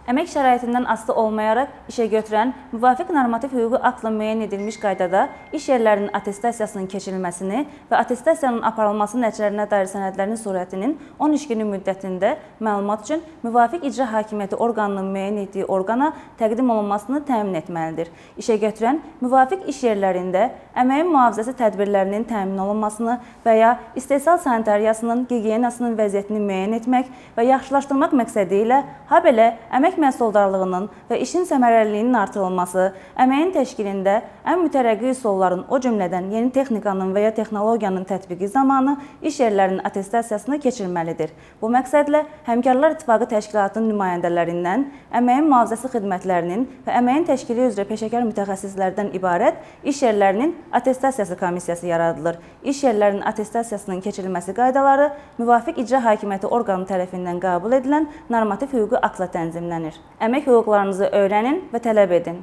Əmək şəraitindən asılı olmayaraq işə götürən müvafiq normativ hüquqi aktla müəyyən edilmiş qaydada iş yerlərinin attestasiyasının keçirilməsini və attestasiyanın aparılması nəticələrinə dair sənədlərin surətinin 10 iş günü müddətində məlumat üçün müvafiq icra hakimiyyəti orqanının müəyyən etdiyi orqana təqdim olunmasını təmin etməlidir. İşə götürən müvafiq iş yerlərində əməyin mühafizəsi tədbirlərinin təmin olunmasını və ya istehsal sanitariyasının, gigiyenasının vəziyyətini müəyyən etmək və yaxşılaşdırmaq məqsədi ilə, habelə əmək məhsuldarlığının və işin səmərəliliyinin artırılması, əməyin təşkilində ən mütərəqqi üsulların, o cümlədən yeni texnikanın və ya texnologiyanın tətbiqi zamanı iş yerlərinin attestasiyasını keçirməlidir. Bu məqsədlə Həmkarlar İttifaqı Təşkilatının nümayəndələrindən, əməyin mühafizəsi xidmətlərinin və əməyin təşkili üzrə peşəkar mütəxəssislərdən ibarət iş yerlərinin attestasiyası komissiyası yaradılır. İş yerlərinin attestasiyasının keçirilməsi qaydaları müvafiq icra hakimiyyəti orqanı tərəfindən qəbul edilən normativ hüquqi aktla tənzimlənir. Əmək hüquqlarınızı öyrənin və tələb edin.